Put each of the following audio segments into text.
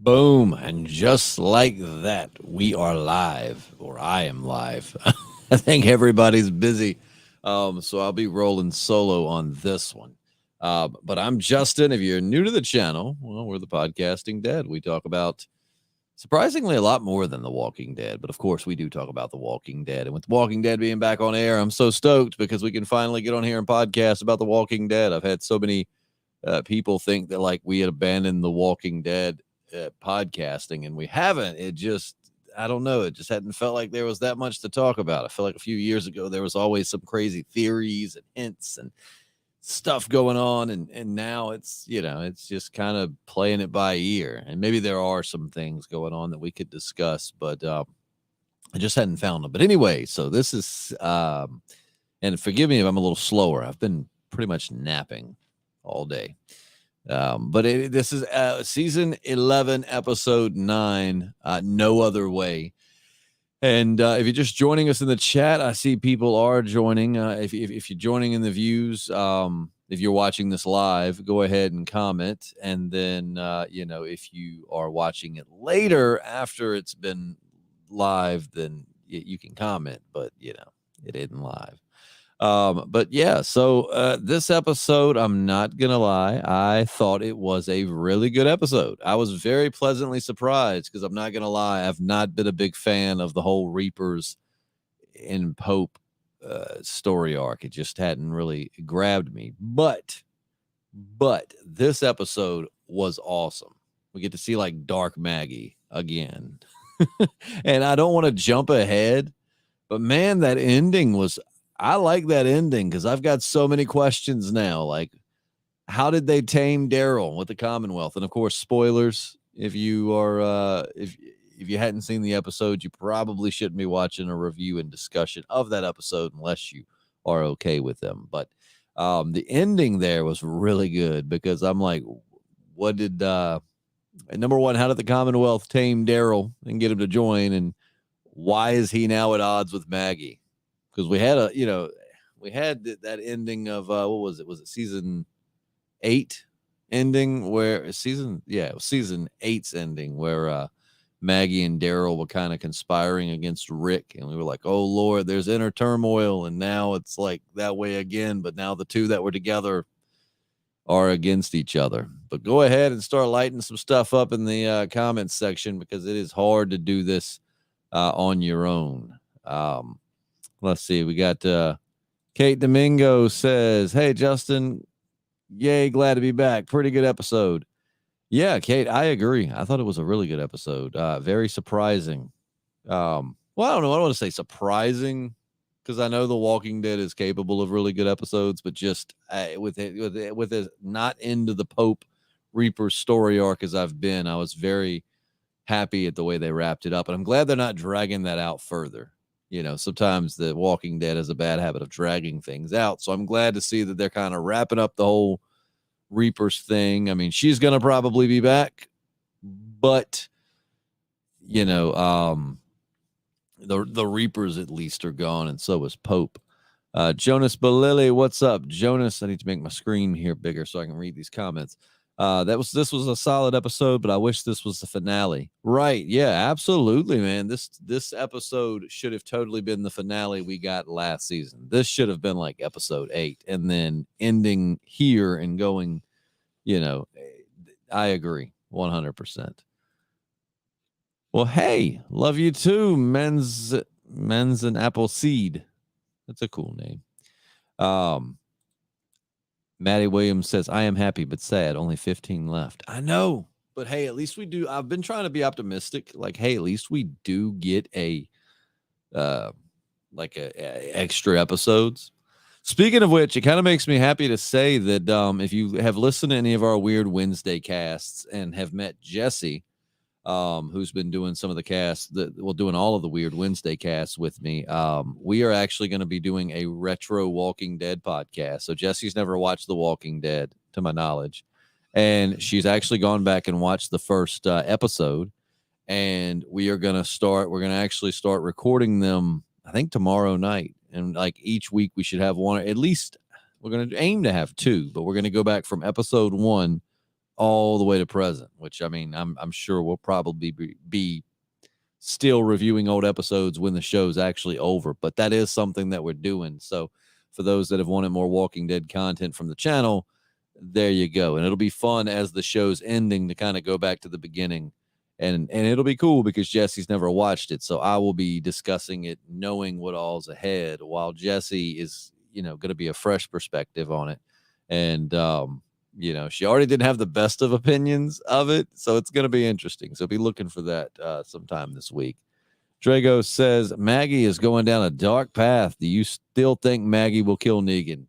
Boom. And just like that, we are live, or I am live. I think everybody's busy. So I'll be rolling solo on this one. But I'm Justin. If you're new to the channel, well, we're the Podcasting Dead. We talk about surprisingly a lot more than The Walking Dead. But of course, we do talk about The Walking Dead. And with The Walking Dead being back on air, I'm so stoked because we can finally get on here and podcast about The Walking Dead. I've had so many people think that like we had abandoned The Walking Dead podcasting, and we haven't. I don't know, it just hadn't felt like there was that much to talk about. I feel like a few years ago there was always some crazy theories and hints and stuff going on, and now it's just kind of playing it by ear. And maybe there are some things going on that we could discuss, but I just hadn't found them. But anyway, so this is and forgive me if I'm a little slower. I've been pretty much napping all day. But this is season 11, episode 9, No Other Way. And if you're just joining us in the chat, I see people are joining. If you're joining in the views, if you're watching this live, go ahead and comment. And then, if you are watching it later after it's been live, then you can comment. But, it isn't live. But yeah, so this episode, I'm not gonna lie, I thought it was a really good episode. I was very pleasantly surprised because I'm not gonna lie, I've not been a big fan of the whole Reapers and Pope story arc. It just hadn't really grabbed me. But this episode was awesome. We get to see like Dark Maggie again. And I don't want to jump ahead, but man, that ending was I like that ending because I've got so many questions now. Like, how did they tame Daryl with the Commonwealth? And of course, spoilers. If you are, if you hadn't seen the episode, you probably shouldn't be watching a review and discussion of that episode unless you are okay with them. But the ending there was really good because I'm like, what did number one? How did the Commonwealth tame Daryl and get him to join? And why is he now at odds with Maggie? Because we had that ending of what was it? Was it season 8 ending where it was season 8's ending where Maggie and Daryl were kind of conspiring against Rick, and we were like, oh Lord, there's inner turmoil, and now it's like that way again. But now the two that were together are against each other. But go ahead and start lighting some stuff up in the comments section because it is hard to do this on your own. Let's see. We got Kate Domingo says, hey, Justin, yay, glad to be back. Pretty good episode. Yeah, Kate, I agree. I thought it was a really good episode. Very surprising. Well, I don't know. I don't want to say surprising because I know The Walking Dead is capable of really good episodes, but just with it not into the Pope Reaper story arc as I've been, I was very happy at the way they wrapped it up. And I'm glad they're not dragging that out further. Sometimes The Walking Dead has a bad habit of dragging things out. So I'm glad to see that they're kind of wrapping up the whole Reapers thing. I mean, she's going to probably be back, but, the Reapers at least are gone, and so is Pope. Jonas Balili, what's up? Jonas, I need to make my screen here bigger so I can read these comments. This was a solid episode, but I wish this was the finale. Right. Yeah, absolutely, man. This episode should have totally been the finale we got last season. This should have been like episode 8 and then ending here and going, I agree 100%. Well, hey, love you too. Men's and Apple Seed. That's a cool name. Maddie Williams says, I am happy but sad. Only 15 left. I know. But hey, at least we do. I've been trying to be optimistic. Like, hey, at least we do get a extra episodes. Speaking of which, it kind of makes me happy to say that if you have listened to any of our Weird Wednesday casts and have met Jesse, who's been doing some of the casts, doing all of the Weird Wednesday casts with me. We are actually going to be doing a retro Walking Dead podcast. So Jesse's never watched The Walking Dead, to my knowledge, and she's actually gone back and watched the first episode. And we're going to actually start recording them, I think tomorrow night. And like each week we should have one, at least we're going to aim to have 2, but we're going to go back from episode 1 all the way to present, which I mean, I'm sure we'll probably be still reviewing old episodes when the show's actually over, but that is something that we're doing. So for those that have wanted more Walking Dead content from the channel, there you go. And it'll be fun as the show's ending to kind of go back to the beginning. And it'll be cool because Jesse's never watched it. So I will be discussing it knowing what all's ahead, while Jesse is, going to be a fresh perspective on it. And she already didn't have the best of opinions of it, so it's going to be interesting. So be looking for that sometime this week. Drago says Maggie is going down a dark path. Do you still think Maggie will kill Negan?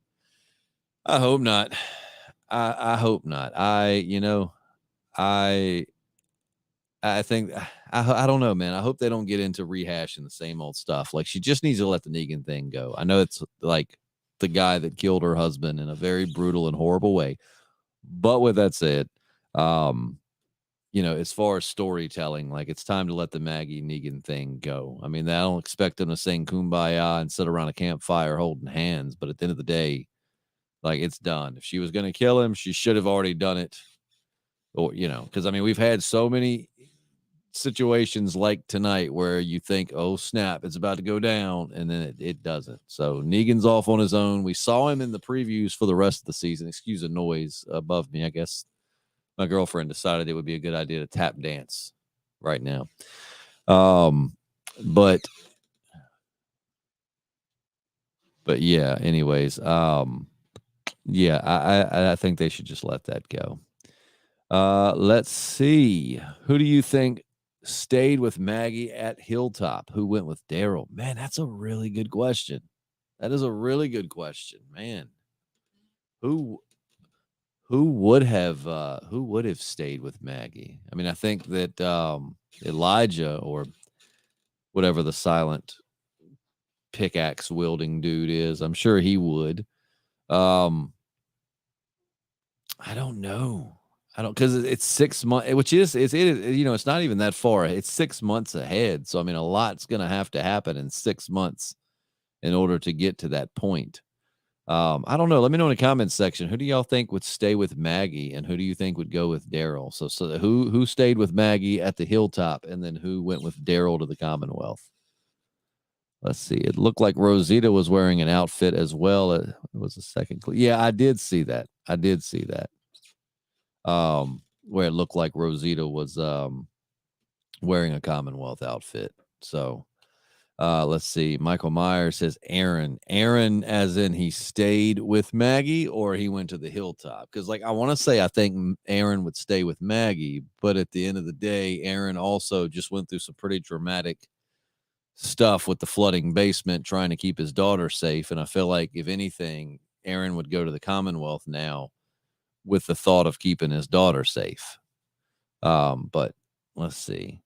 I hope not. I hope not. I think I don't know, man. I hope they don't get into rehashing the same old stuff. Like, she just needs to let the Negan thing go. I know it's like the guy that killed her husband in a very brutal and horrible way. But with that said, as far as storytelling, like, it's time to let the Maggie Negan thing go. I mean, I don't expect them to sing Kumbaya and sit around a campfire holding hands, but at the end of the day, like, it's done. If she was going to kill him, she should have already done it. Or, because I mean, we've had so many situations like tonight where you think, oh snap, it's about to go down, and then it doesn't. So Negan's off on his own. We saw him in the previews for the rest of the season. Excuse the noise above me. I guess my girlfriend decided it would be a good idea to tap dance right now. But yeah, anyways, yeah, I think they should just let that go. Let's see. Who do you think stayed with Maggie at Hilltop? Who went with Daryl? Man, that's a really good question. That is a really good question, man. Who would have stayed with Maggie? I mean, I think that Elijah, or whatever the silent pickaxe wielding dude is, I'm sure he would. I don't know. Because it's 6 months, which is, it's not even that far. It's 6 months ahead. So, I mean, a lot's going to have to happen in 6 months in order to get to that point. I don't know. Let me know in the comments section. Who do y'all think would stay with Maggie, and who do you think would go with Daryl? So who stayed with Maggie at the Hilltop, and then who went with Daryl to the Commonwealth? Let's see. It looked like Rosita was wearing an outfit as well. It was a second. Yeah, I did see that. Where it looked like Rosita was wearing a Commonwealth outfit. So let's see. Michael Myers says Aaron as in he stayed with Maggie, or he went to the Hilltop. Because, like, I want to say I think Aaron would stay with Maggie, but at the end of the day, Aaron also just went through some pretty dramatic stuff with the flooding basement, trying to keep his daughter safe. And I feel like, if anything, Aaron would go to the Commonwealth now with the thought of keeping his daughter safe. But let's see.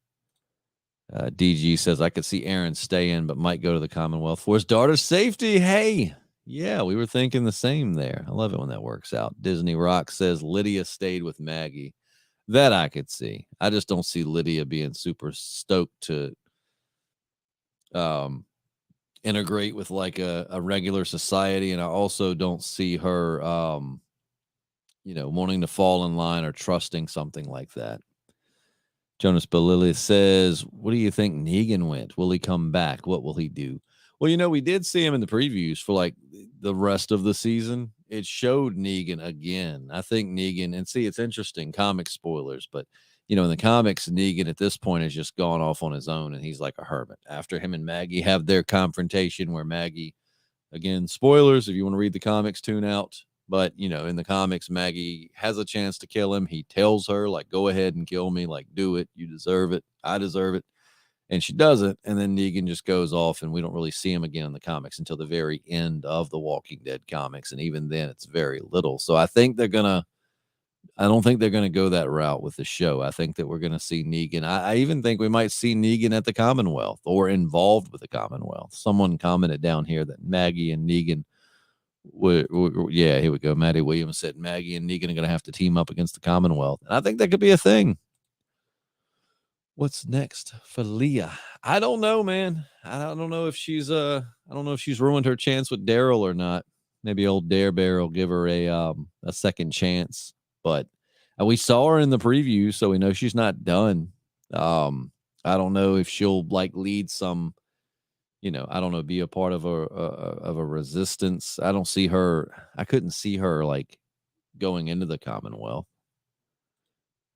DG says, I could see Aaron staying, but might go to the Commonwealth for his daughter's safety. Hey, yeah, we were thinking the same there. I love it when that works out. Disney Rock says Lydia stayed with Maggie. That I could see. I just don't see Lydia being super stoked to integrate with like a regular society. And I also don't see her, wanting to fall in line or trusting something like that. Jonas Belili says, what do you think Negan went? Will he come back? What will he do? Well, we did see him in the previews for like the rest of the season. It showed Negan again. I think Negan, and see, it's interesting, comic spoilers, but in the comics, Negan at this point has just gone off on his own, and he's like a hermit. After him and Maggie have their confrontation, where Maggie, again, spoilers, if you want to read the comics, tune out. But, in the comics, Maggie has a chance to kill him. He tells her, like, go ahead and kill me. Like, do it. You deserve it. I deserve it. And she doesn't. And then Negan just goes off, and we don't really see him again in the comics until the very end of the Walking Dead comics. And even then, it's very little. So I don't think they're going to go that route with the show. I think that we're going to see Negan. I even think we might see Negan at the Commonwealth, or involved with the Commonwealth. Someone commented down here that Maggie and Negan, yeah, here we go. Maddie Williams said Maggie and Negan are going to have to team up against the Commonwealth. And I think that could be a thing. What's next for Leah? I don't know, man. I don't know if she's ruined her chance with Daryl or not. Maybe old Dare Bear will give her a second chance. But And we saw her in the preview, so we know she's not done. I don't know if she'll like lead some, I don't know, be a part of a resistance. I don't see her. I couldn't see her like going into the Commonwealth.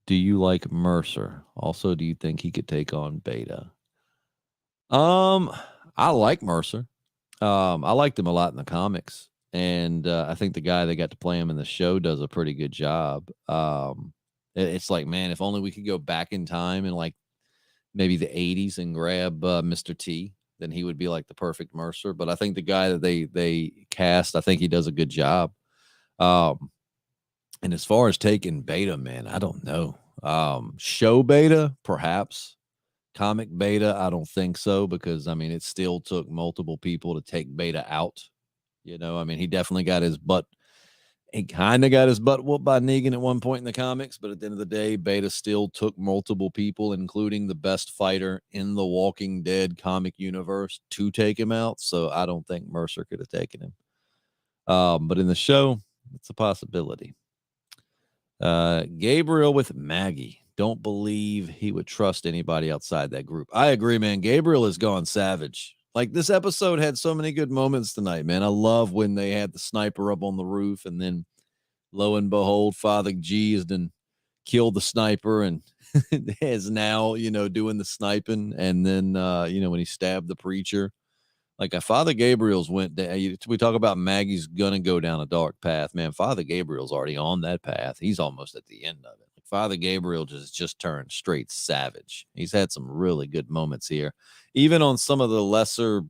Do you like Mercer? Also, do you think he could take on Beta? I like Mercer. I liked him a lot in the comics, and I think the guy that got to play him in the show does a pretty good job. It's like, man, if only we could go back in time in like maybe the '80s and grab Mr. T, then he would be like the perfect Mercer. But I think the guy that they cast, I think he does a good job. And as far as taking Beta, man, I don't know. Show Beta, perhaps. Comic Beta, I don't think so, because I mean it still took multiple people to take Beta out. I mean, he definitely got his butt. He kind of got his butt whooped by Negan at one point in the comics, but at the end of the day, Beta still took multiple people, including the best fighter in the Walking Dead comic universe, to take him out. So I don't think Mercer could have taken him. But in the show, it's a possibility. Gabriel with Maggie. Don't believe he would trust anybody outside that group. I agree, man. Gabriel has gone savage. Like, this episode had so many good moments tonight, man. I love when they had the sniper up on the roof, and then lo and behold, Father G has then killed the sniper and is now, doing the sniping. And then, when he stabbed the preacher, like Father Gabriel's went down. We talk about Maggie's gonna go down a dark path, man. Father Gabriel's already on that path. He's almost at the end of it. Like, Father Gabriel just turned straight savage. He's had some really good moments here, even on some of the lesser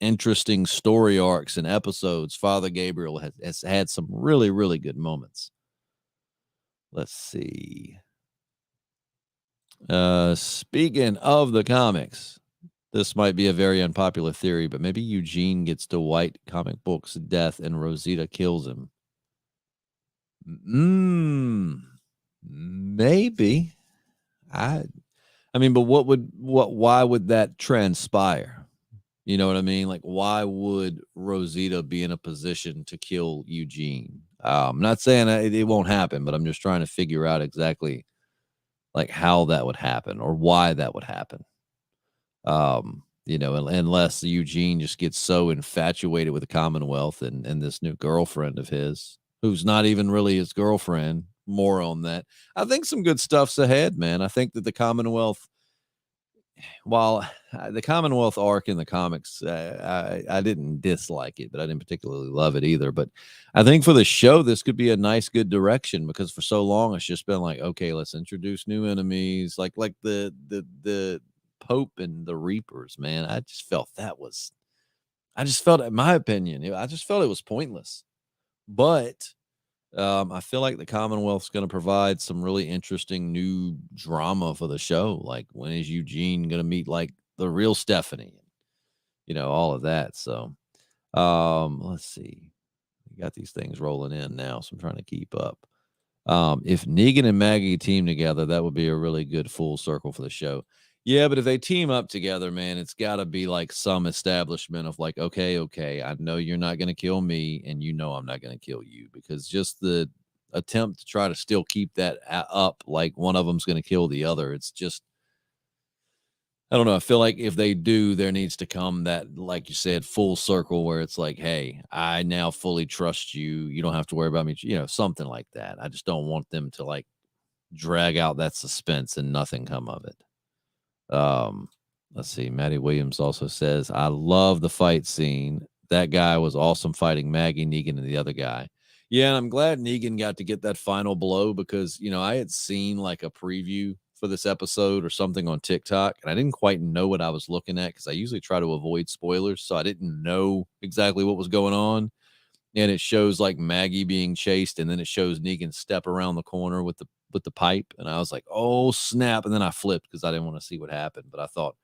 interesting story arcs and episodes. Father Gabriel has had some really, really good moments. Let's see. Speaking of the comics, this might be a very unpopular theory, but maybe Eugene gets to White comic book's death and Rosita kills him. Maybe. I mean, but why would that transpire? You know what I mean? Like, why would Rosita be in a position to kill Eugene? I'm not saying it won't happen, but I'm just trying to figure out exactly like how that would happen or why that would happen. Unless Eugene just gets so infatuated with the Commonwealth and this new girlfriend of his, who's not even really his girlfriend. More on that. I think some good stuff's ahead, man. I think that the Commonwealth, while the Commonwealth arc in the comics, I didn't dislike it, but I didn't particularly love it either. But I think for the show, this could be a nice, good direction, because for so long it's just been like, okay, let's introduce new enemies, like the Pope and the Reapers, man. I just felt, in my opinion, I just felt it was pointless. But I feel like the Commonwealth's going to provide some really interesting new drama for the show. Like, when is Eugene going to meet like the real Stephanie? All of that. So, let's see. We got these things rolling in now, so I'm trying to keep up. If Negan and Maggie team together, that would be a really good full circle for the show. Yeah, but if they team up together, man, it's got to be like some establishment of like, okay, I know you're not going to kill me, and I'm not going to kill you, because just the attempt to try to still keep that up, like one of them's going to kill the other, it's just, I don't know. I feel like if they do, there needs to come that, like you said, full circle where it's like, hey, I now fully trust you. You don't have to worry about me, something like that. I just don't want them to like drag out that suspense and nothing come of it. Let's see. Maddie Williams also says, I love the fight scene. That guy was awesome fighting Maggie, Negan, and the other guy. Yeah, and I'm glad Negan got to get that final blow, because, I had seen like a preview for this episode or something on TikTok, and I didn't quite know what I was looking at, because I usually try to avoid spoilers, so I didn't know exactly what was going on. And it shows like Maggie being chased, and then it shows Negan step around the corner with the pipe, and I was like, oh snap. And then I flipped because I didn't want to see what happened, but I thought,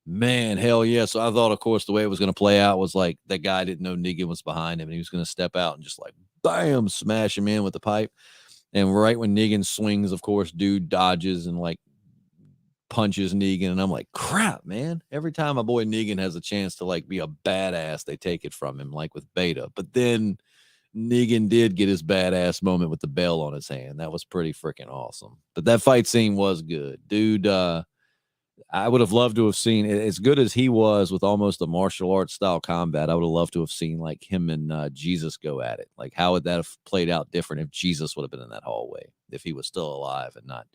man, hell yeah. So I thought, of course, the way it was going to play out was like that guy didn't know Negan was behind him, and he was going to step out and just like bam, smash him in with the pipe. And right when Negan swings, of course, dude dodges and like punches Negan, and I'm like, crap, man. Every time my boy Negan has a chance to like be a badass, they take it from him, like with Beta. But then Negan did get his badass moment with the bell on his hand. That was pretty freaking awesome. But that fight scene was good. Dude, I would have loved to have seen, as good as he was with almost a martial arts style combat, I would have loved to have seen like him and Jesus go at it. Like, how would that have played out different if Jesus would have been in that hallway, if he was still alive and not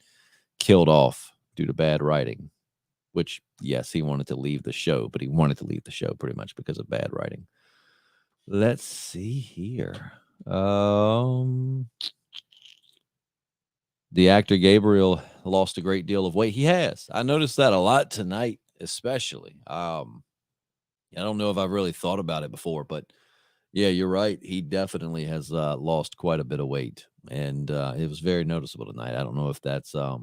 killed off due to bad writing? Which, yes, he wanted to leave the show, but he wanted to leave the show pretty much because of bad writing. Let's see here. The actor Gabriel lost a great deal of weight. He has. I noticed that a lot tonight, especially. I don't know if I've really thought about it before, but yeah, you're right. He definitely has lost quite a bit of weight, and it was very noticeable tonight. I don't know if that's the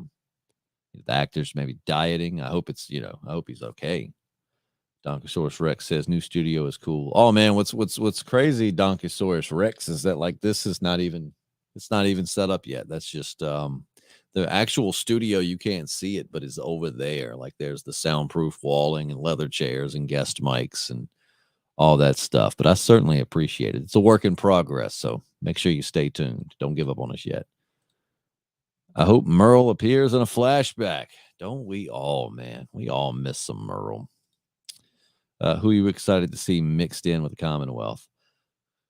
actor's maybe dieting. I hope it's, I hope he's okay. Donkosaurus Rex says new studio is cool. Oh man, what's crazy, Donkosaurus Rex, is that like this is not even, it's not even set up yet. That's just the actual studio. You can't see it, but it's over there. Like there's the soundproof walling and leather chairs and guest mics and all that stuff. But I certainly appreciate it. It's a work in progress, so make sure you stay tuned. Don't give up on us yet. I hope Merle appears in a flashback. Don't we all, man? We all miss some Merle. Who are you excited to see mixed in with the Commonwealth?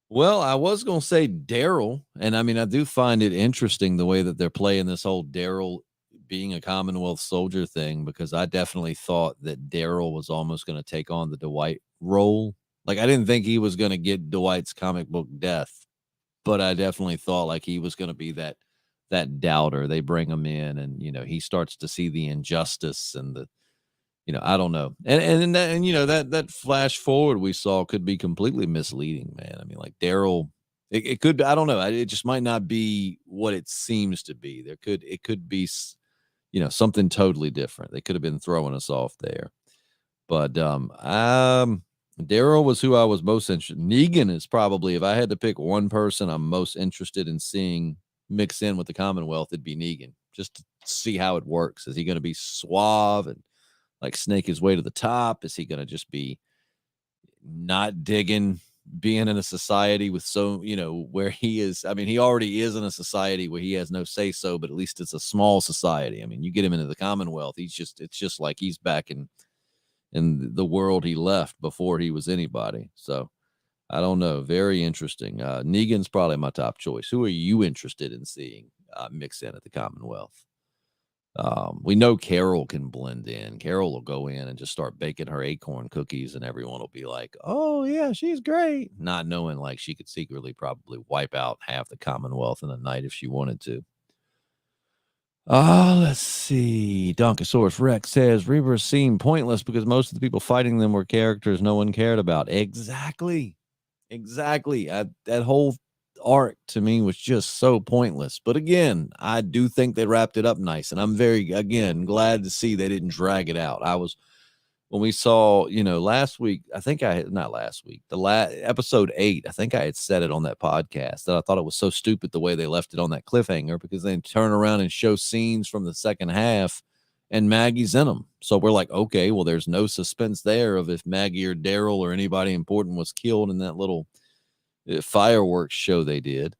Well, I was going to say Daryl. And I mean, I do find it interesting the way that they're playing this whole Daryl being a Commonwealth soldier thing, because I definitely thought that Daryl was almost going to take on the Dwight role. Like, I didn't think he was going to get Dwight's comic book death, but I definitely thought like he was going to be that doubter. They bring him in and, he starts to see the injustice and the, I don't know. And that flash forward we saw could be completely misleading, man. I mean, like Daryl, it could be, I don't know. It just might not be what it seems to be. It could be, something totally different. They could have been throwing us off there. But Daryl was who I was most interested in. Negan is probably, if I had to pick one person I'm most interested in seeing mix in with the Commonwealth, it'd be Negan, just to see how it works. Is he going to be suave and like snake his way to the top? Is he going to just be not digging being in a society with where he is? I mean, he already is in a society where he has no say so, but at least it's a small society. I mean, you get him into the Commonwealth, it's just like he's back in the world he left before he was anybody. So I don't know. Very interesting. Negan's probably my top choice. Who are you interested in seeing mix in at the Commonwealth? We know Carol can blend in. Carol will go in and just start baking her acorn cookies and everyone will be like, oh yeah, she's great. Not knowing like she could secretly probably wipe out half the Commonwealth in a night if she wanted to. Let's see. Donkosaurus Rex says Reavers seem pointless because most of the people fighting them were characters no one cared about. Exactly. That whole arc to me was just so pointless. But again, I do think they wrapped it up nice, and I'm very, again, glad to see they didn't drag it out. When we saw, last week, I think not last week, episode 8, I think I had said it on that podcast that I thought it was so stupid the way they left it on that cliffhanger, because they turn around and show scenes from the second half and Maggie's in them. So we're like, okay, well, there's no suspense there of if Maggie or Daryl or anybody important was killed in that little fireworks show they did.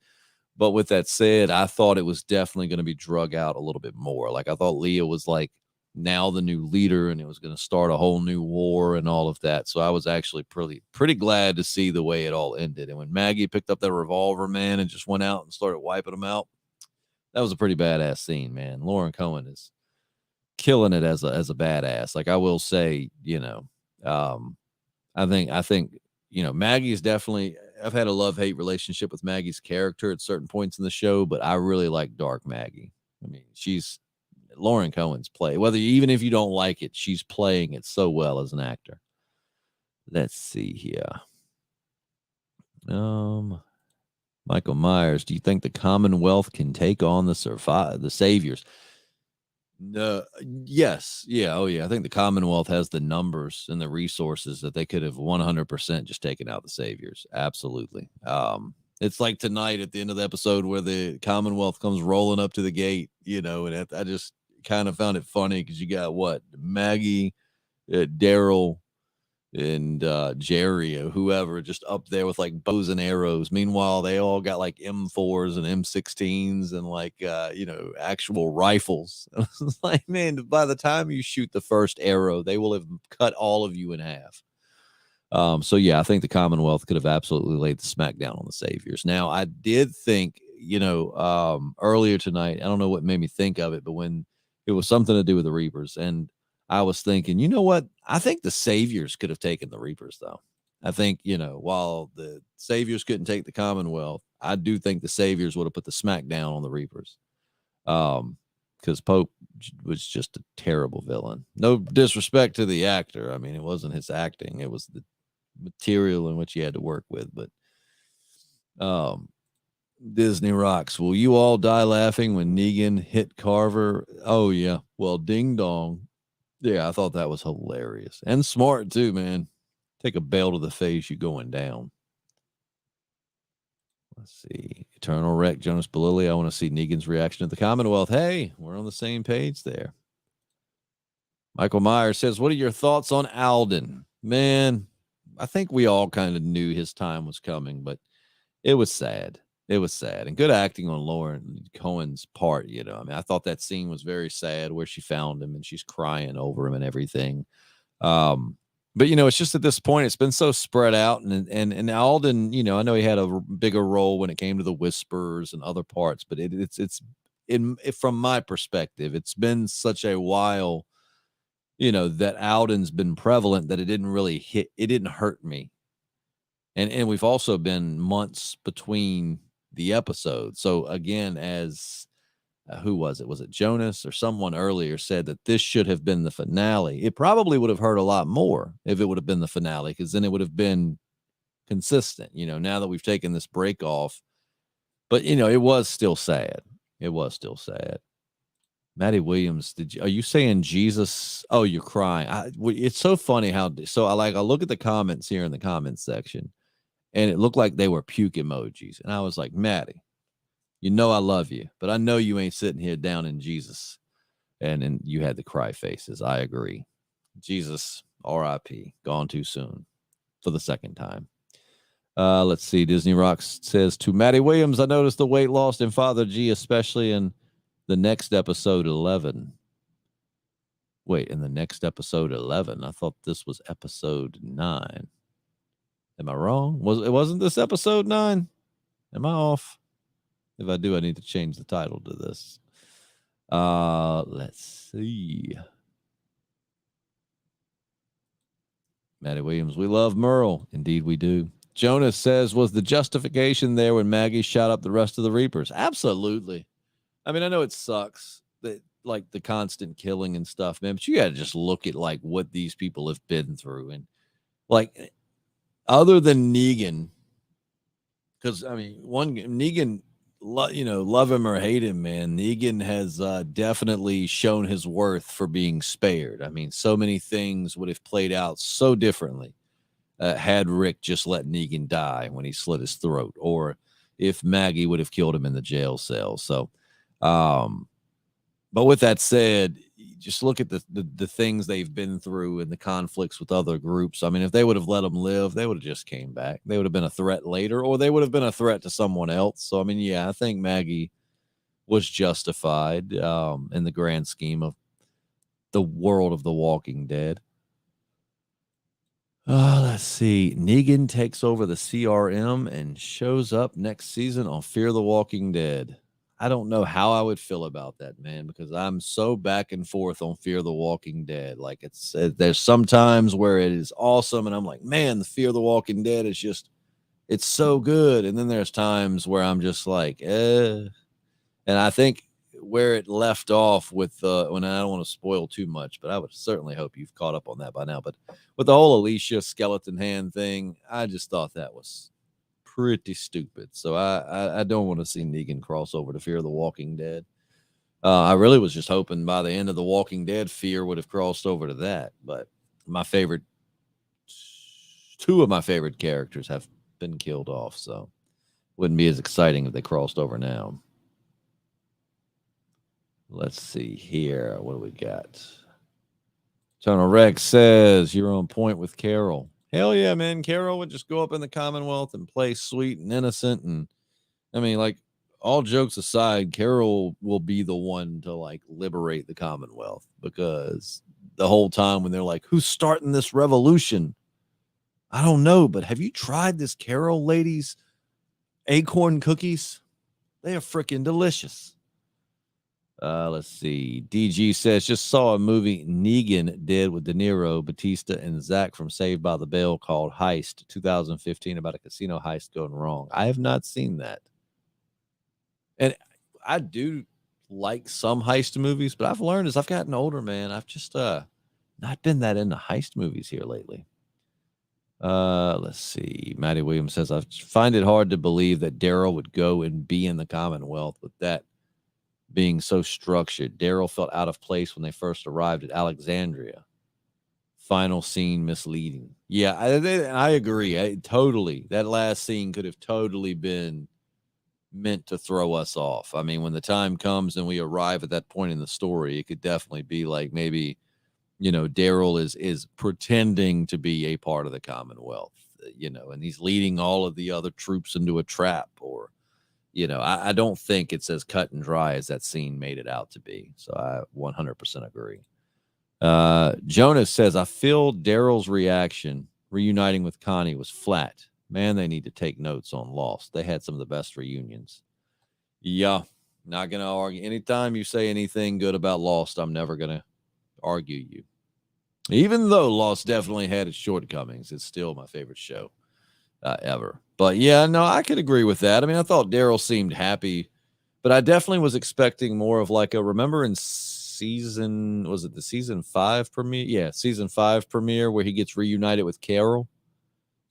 But with that said, I thought it was definitely going to be drug out a little bit more. Like, I thought Leah was like now the new leader and it was going to start a whole new war and all of that. So I was actually pretty glad to see the way it all ended. And when Maggie picked up that revolver, man, and just went out and started wiping them out, that was a pretty badass scene, man. Lauren Cohen is killing it as a badass. Like, I will say, I think Maggie is definitely, I've had a love-hate relationship with Maggie's character at certain points in the show, but I really like Dark Maggie. I mean, she's Lauren Cohen's play. Even if you don't like it, she's playing it so well as an actor. Let's see here. Michael Myers, do you think the Commonwealth can take on the Saviors? No. Yes. Yeah. Oh, yeah. I think the Commonwealth has the numbers and the resources that they could have 100% just taken out the Saviors. Absolutely. It's like tonight at the end of the episode where the Commonwealth comes rolling up to the gate, and I just kind of found it funny because you got Maggie, Daryl, and Jerry or whoever just up there with like bows and arrows. Meanwhile, they all got like M4s and M16s and like actual rifles. It's like, man, by the time you shoot the first arrow, they will have cut all of you in half. So yeah, I think the Commonwealth could have absolutely laid the smackdown on the Saviors. Now, I did think, earlier tonight, I don't know what made me think of it, but when it was something to do with the Reapers, and I was thinking, you know what? I think the Saviors could have taken the Reapers, though. I think, while the Saviors couldn't take the Commonwealth, I do think the Saviors would have put the smackdown on the Reapers. Because Pope was just a terrible villain. No disrespect to the actor. I mean, it wasn't his acting; it was the material in which he had to work with. But Disney rocks. Will you all die laughing when Negan hit Carver? Oh yeah. Well, ding dong. Yeah, I thought that was hilarious and smart too, man. Take a bell to the face, you going down. Let's see. Eternal Wreck, Jonas Belilli. I want to see Negan's reaction to the Commonwealth. Hey, we're on the same page there. Michael Myers says, what are your thoughts on Alden? Man, I think we all kind of knew his time was coming, but it was sad. It was sad. And good acting on Lauren Cohen's part, I mean, I thought that scene was very sad where she found him and she's crying over him and everything. But it's just at this point, it's been so spread out, and Alden, I know he had a bigger role when it came to the Whispers and other parts, but from my perspective, it's been such a while, that Alden's been prevalent that it didn't hurt me. And we've also been months between the episodes. So again, as who was it? Was it Jonas or someone earlier said that this should have been the finale? It probably would have hurt a lot more if it would have been the finale, because then it would have been consistent, now that we've taken this break off. But, it was still sad. It was still sad. Maddie Williams, are you saying Jesus? Oh, you're crying. It's so funny I look at the comments here in the comments section, and it looked like they were puke emojis. And I was like, Maddie, I love you, but I know you ain't sitting here down in Jesus. And you had the cry faces. I agree. Jesus, R.I.P., gone too soon for the second time. Let's see. Disney Rocks says, to Maddie Williams, I noticed the weight lost in Father G, especially in the next episode 11. Wait, in the next episode 11? I thought this was episode 9. Am I wrong? Wasn't this episode 9? Am I off? If I do, I need to change the title to this. Let's see. Maddie Williams, we love Merle. Indeed, we do. Jonas says, was the justification there when Maggie shot up the rest of the Reapers? Absolutely. I mean, I know it sucks that like the constant killing and stuff, man, but you got to just look at like what these people have been through. And like, other than Negan, because I mean, Negan, love him or hate him, man, Negan has definitely shown his worth for being spared. I mean, so many things would have played out so differently had Rick just let Negan die when he slit his throat, or if Maggie would have killed him in the jail cell. So, but with that said, just look at the things they've been through and the conflicts with other groups. I mean, if they would have let them live, they would have just came back. They would have been a threat later, or they would have been a threat to someone else. So, I mean, yeah, I think Maggie was justified in the grand scheme of the world of The Walking Dead. Let's see. Negan takes over the CRM and shows up next season on Fear the Walking Dead. I don't know how I would feel about that, man, because I'm so back and forth on Fear the Walking Dead. Like there's some times where it is awesome and I'm like, man, the Fear the Walking Dead is just, it's so good. And then there's times where I'm just like, And I think where it left off with, when I don't want to spoil too much, but I would certainly hope you've caught up on that by now. But with the whole Alicia skeleton hand thing, I just thought that was pretty stupid. So I don't want to see Negan cross over to Fear the Walking Dead. I really was just hoping by the end of The Walking Dead, Fear would have crossed over to that. But two of my favorite characters have been killed off, so wouldn't be as exciting if they crossed over now. Let's see here. What do we got? Tono Rex says you're on point with Carol. Hell yeah, man. Carol would just go up in the Commonwealth and play sweet and innocent. And I mean, like, all jokes aside, Carol will be the one to like liberate the Commonwealth, because the whole time when they're like, who's starting this revolution? I don't know, but have you tried this Carol lady's acorn cookies? They are freaking delicious. Let's see. DG says, just saw a movie Negan did with De Niro, Batista, and Zach from Saved by the Bell called Heist, 2015, about a casino heist going wrong. I have not seen that. And I do like some heist movies, but I've learned as I've gotten older, man, I've just not been that into heist movies here lately. Let's see. Maddie Williams says, I find it hard to believe that Daryl would go and be in the Commonwealth with that being so structured. Daryl felt out of place when they first arrived at Alexandria. Final scene misleading. Yeah, I agree. Totally. That last scene could have totally been meant to throw us off. I mean, when the time comes and we arrive at that point in the story, it could definitely be like maybe, Daryl is pretending to be a part of the Commonwealth, and he's leading all of the other troops into a trap, or I don't think it's as cut and dry as that scene made it out to be. So I 100% agree. Jonas says, I feel Daryl's reaction reuniting with Connie was flat. Man, they need to take notes on Lost. They had some of the best reunions. Yeah, not going to argue. Anytime you say anything good about Lost, I'm never going to argue you. Even though Lost definitely had its shortcomings, it's still my favorite show ever. But yeah, no, I could agree with that. I mean, I thought Daryl seemed happy, but I definitely was expecting more of like remember in was it the season 5 premiere? Yeah, season 5 premiere where he gets reunited with Carol,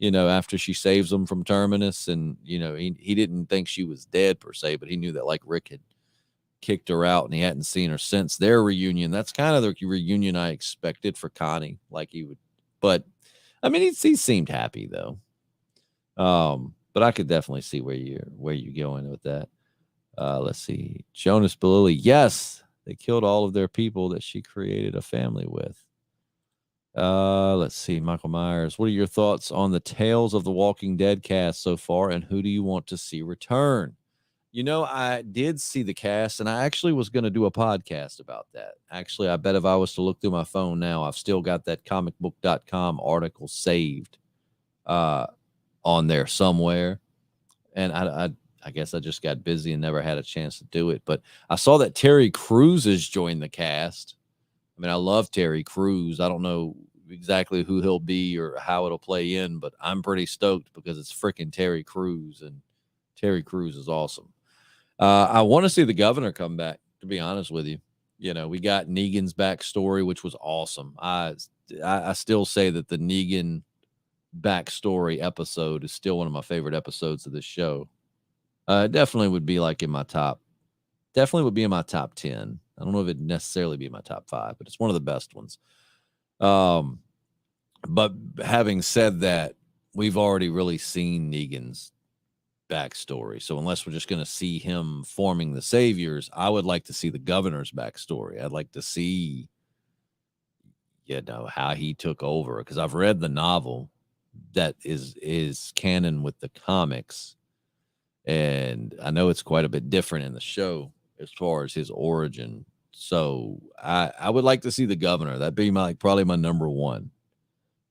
after she saves him from Terminus. And, he didn't think she was dead per se, but he knew that like Rick had kicked her out and he hadn't seen her since their reunion. That's kind of the reunion I expected for Connie. Like he would, but I mean, he seemed happy though. But I could definitely see where you're going with that. Let's see. Jonas Belilli. Yes, they killed all of their people that she created a family with. Let's see. Michael Myers. What are your thoughts on the Tales of the Walking Dead cast so far, and who do you want to see return? I did see the cast, and I actually was going to do a podcast about that. Actually, I bet if I was to look through my phone now, I've still got that comicbook.com article saved on there somewhere. And I guess I just got busy and never had a chance to do it. But I saw that Terry Crews has joined the cast. I mean, I love Terry Crews. I don't know exactly who he'll be or how it'll play in, but I'm pretty stoked because it's freaking Terry Crews, and Terry Crews is awesome. I want to see the governor come back, to be honest with you. We got Negan's backstory, which was awesome. I still say that the Negan backstory episode is still one of my favorite episodes of this show. Definitely would be like in my top. Definitely would be in my top 10. I don't know if it'd necessarily be in my top 5, but it's one of the best ones. But having said that, we've already really seen Negan's backstory. So unless we're just going to see him forming the Saviors, I would like to see the governor's backstory. I'd like to see, how he took over, because I've read the novel that is canon with the comics, and I know it's quite a bit different in the show as far as his origin. So I would like to see the governor. That'd be probably my number one.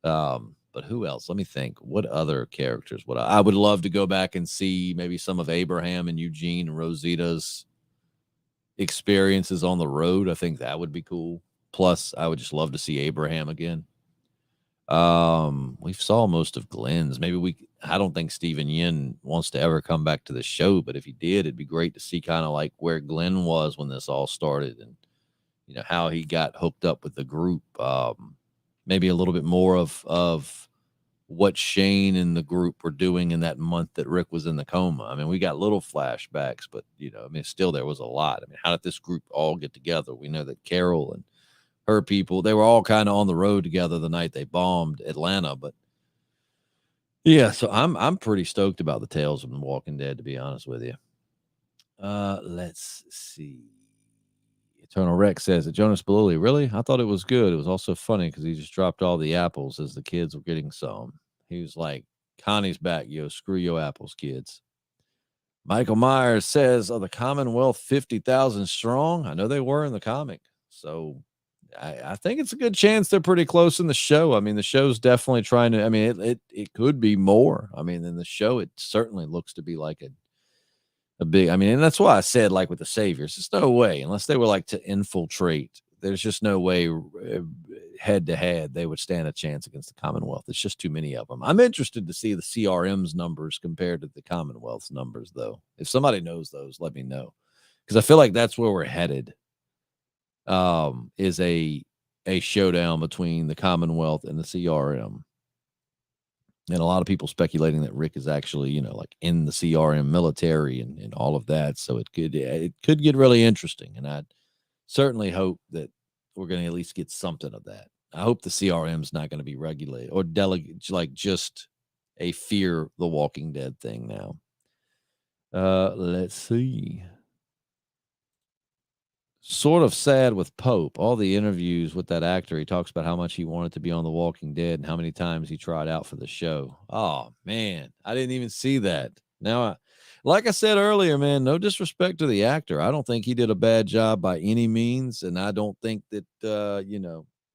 But who else? Let me think. What other characters would I would love to go back and see maybe some of Abraham and Eugene and Rosita's experiences on the road. I think that would be cool. Plus, I would just love to see Abraham again. We saw most of Glenn's. I don't think Stephen Yin wants to ever come back to the show, but if he did, it'd be great to see kind of like where Glenn was when this all started, and how he got hooked up with the group. Maybe a little bit more of what Shane and the group were doing in that month that Rick was in the coma. I mean, we got little flashbacks, but still there was a lot. I mean, how did this group all get together? We know that Carol and her people, they were all kind of on the road together the night they bombed Atlanta. But yeah, so I'm pretty stoked about the Tales of the Walking Dead, to be honest with you. Let's see. Eternal Rex says that Jonas Beluli, really? I thought it was good. It was also funny because he just dropped all the apples as the kids were getting some. He was like, Connie's back, yo. Screw your apples, kids. Michael Myers says, the Commonwealth 50,000 strong? I know they were in the comic. So I think it's a good chance they're pretty close in the show. I mean, the show's definitely trying to, I mean, it could be more. I mean, in the show, it certainly looks to be like a big, I mean, and that's why I said, like with the Saviors, there's no way, unless they were like to infiltrate, there's just no way head to head they would stand a chance against the Commonwealth. It's just too many of them. I'm interested to see the CRM's numbers compared to the Commonwealth's numbers, though. If somebody knows those, let me know, because I feel like that's where we're headed. Is a showdown between the Commonwealth and the CRM. And a lot of people speculating that Rick is actually, like in the CRM military and all of that. So it could get really interesting. And I certainly hope that we're going to at least get something of that. I hope the CRM is not going to be regulated or delegate, like just a Fear the Walking Dead thing now. Let's see. Sort of sad with Pope. All the interviews with that actor, he talks about how much he wanted to be on The Walking Dead and how many times he tried out for the show. Oh, man. I didn't even see that. Now, like I said earlier, man, no disrespect to the actor. I don't think he did a bad job by any means. And I don't think that,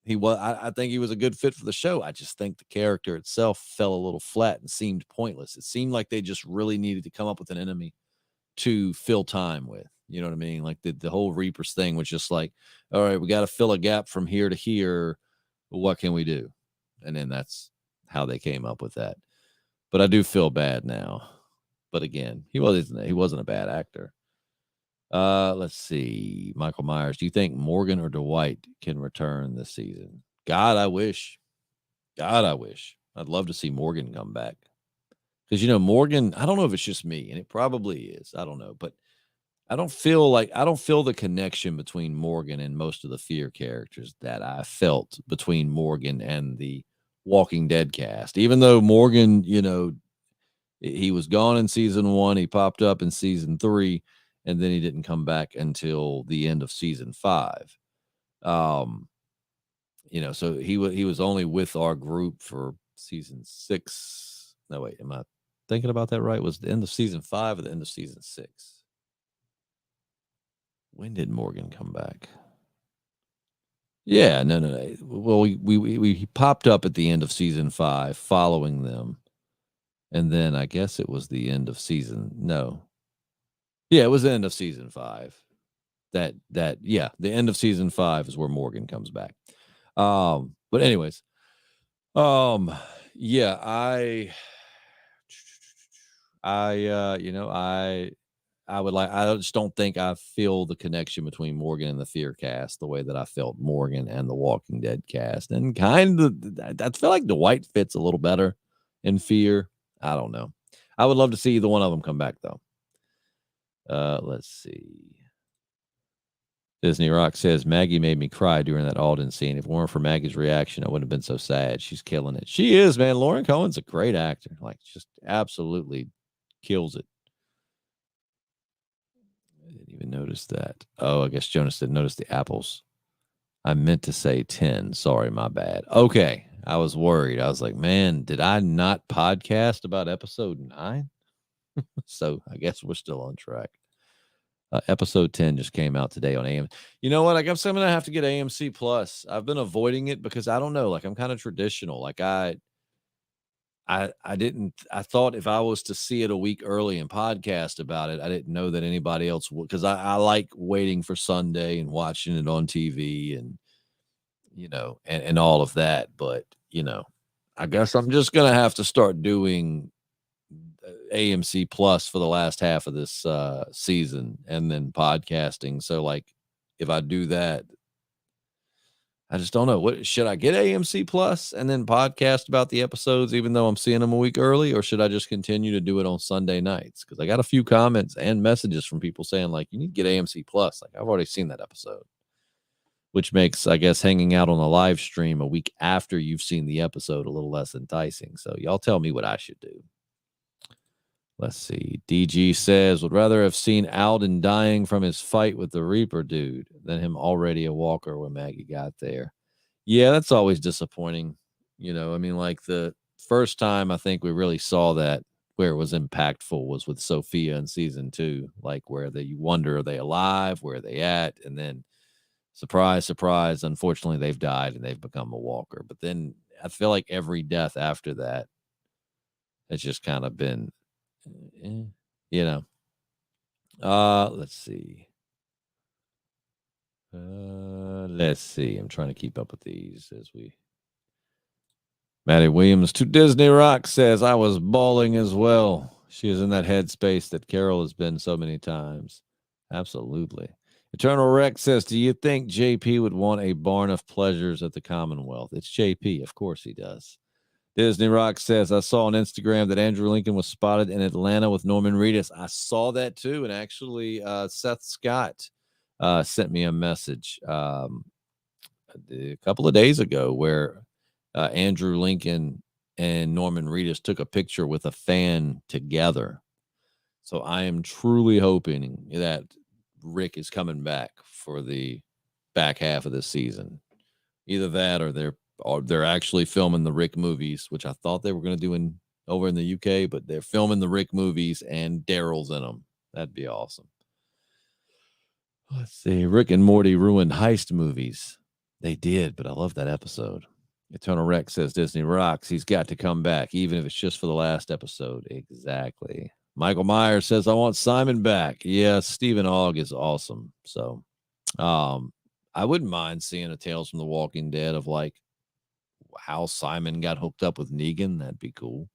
he was, I think he was a good fit for the show. I just think the character itself fell a little flat and seemed pointless. It seemed like they just really needed to come up with an enemy to fill time with. You know what I mean? Like the whole Reapers thing was just like, all right, we got to fill a gap from here to here. What can we do? And then that's how they came up with that. But I do feel bad now. But again, he wasn't a bad actor. Let's see. Michael Myers, do you think Morgan or Dwight can return this season? God, I wish. I'd love to see Morgan come back. Because, Morgan, I don't know if it's just me, and it probably is. I don't know. But I don't feel the connection between Morgan and most of the Fear characters that I felt between Morgan and the Walking Dead cast. Even though Morgan, he was gone in season 1, he popped up in season 3, and then he didn't come back until the end of season 5. So he was only with our group for season 6. No, wait, am I thinking about that right? Was the end of season 5 or the end of season 6? When did Morgan come back? Yeah, no. Well, we popped up at the end of season 5 following them. And then I guess it was the end of season. No. Yeah, it was the end of season 5. The end of season 5 is where Morgan comes back. But anyways, yeah, I just don't think I feel the connection between Morgan and the Fear cast the way that I felt Morgan and the Walking Dead cast. And kind of, I feel like Dwight fits a little better in Fear. I don't know. I would love to see either one of them come back, though. Let's see. Disney Rock says, Maggie made me cry during that Alden scene. If it weren't for Maggie's reaction, I wouldn't have been so sad. She's killing it. She is, man. Lauren Cohen's a great actor. Like, just absolutely kills it. I didn't even notice that. Oh, I guess Jonas didn't notice the apples. I meant to say 10. Sorry, my bad. Okay. I was worried. I was like, man, did I not podcast about episode 9? So I guess we're still on track. Episode 10 just came out today on AM. You know what? I guess I'm going to have to get AMC Plus. I've been avoiding it because I don't know. Like, I'm kind of traditional. Like, I thought if I was to see it a week early and podcast about it, I didn't know that anybody else would, because I like waiting for Sunday and watching it on TV and, and all of that. But, I guess I'm just going to have to start doing AMC Plus for the last half of this season and then podcasting. So, like, if I do that, I just don't know. What should I get AMC Plus and then podcast about the episodes, even though I'm seeing them a week early, or should I just continue to do it on Sunday nights? Because I got a few comments and messages from people saying, like, you need to get AMC Plus. Like, I've already seen that episode, which makes, I guess, hanging out on a live stream a week after you've seen the episode a little less enticing. So y'all tell me what I should do. Let's see. DG says, would rather have seen Alden dying from his fight with the Reaper dude than him already a walker when Maggie got there. Yeah, that's always disappointing. You know, I mean, like the first time I think we really saw that where it was impactful was with Sophia in season 2, like where you wonder, are they alive? Where are they at? And then surprise, surprise, unfortunately they've died and they've become a walker. But then I feel like every death after that has just kind of been, eh, you know. Let's see. Let's see. I'm trying to keep up with these as we. Maddie Williams to Disney Rock says, I was bawling as well. She is in that headspace that Carol has been so many times. Absolutely. Eternal Rex says, do you think JP would want a barn of pleasures at the Commonwealth? It's JP. Of course he does. Disney Rock says, I saw on Instagram that Andrew Lincoln was spotted in Atlanta with Norman Reedus. I saw that too. And actually, Seth Scott sent me a message a couple of days ago where Andrew Lincoln and Norman Reedus took a picture with a fan together. So I am truly hoping that Rick is coming back for the back half of this season. Either that or they're actually filming the Rick movies, which I thought they were going to do over in the UK, but they're filming the Rick movies and Daryl's in them. That'd be awesome. Let's see. Rick and Morty ruined heist movies. They did, but I love that episode. Eternal Rex says Disney rocks. He's got to come back, even if it's just for the last episode. Exactly. Michael Myers says, I want Simon back. Yeah, Stephen Ogg is awesome. So I wouldn't mind seeing a Tales from the Walking Dead of like how Simon got hooked up with Negan. That'd be cool.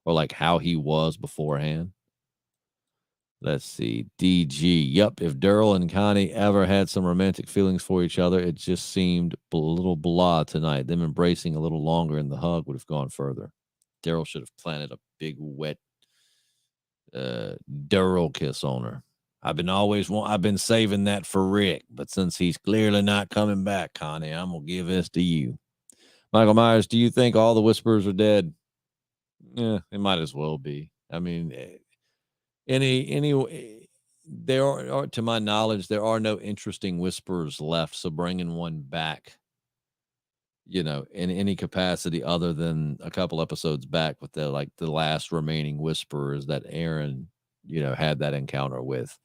Or like how he was beforehand. Let's see. DG. Yep. If Daryl and Connie ever had some romantic feelings for each other, it just seemed a little blah tonight. Them embracing a little longer and the hug would have gone further. Daryl should have planted a big, wet Daryl kiss on her. I've been saving that for Rick, but since he's clearly not coming back, Connie, I'm gonna give this to you. Michael Myers, do you think all the Whisperers are dead? Yeah, it might as well be. I mean, there are, to my knowledge, there are no interesting Whisperers left. So bringing one back, in any capacity other than a couple episodes back with the last remaining Whisperers that Aaron, had that encounter with,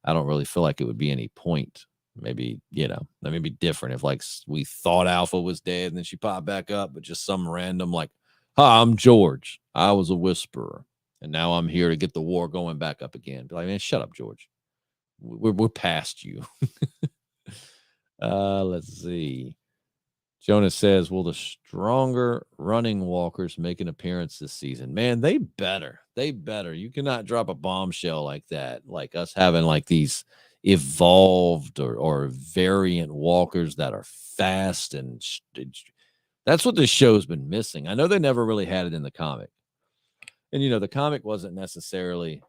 I don't really feel like it would be any point. Maybe, that may be different if like we thought Alpha was dead and then she popped back up, but just some random like, hi, I'm George. I was a Whisperer. And now I'm here to get the war going back up again. Be like, man, shut up, George. We're past you. Let's see. Jonas says, will the stronger running walkers make an appearance this season? Man, they better. They better. You cannot drop a bombshell like that. Like us having like these evolved or variant walkers that are fast. And that's what this show's been missing. I know they never really had it in the comic. And, the comic wasn't necessarily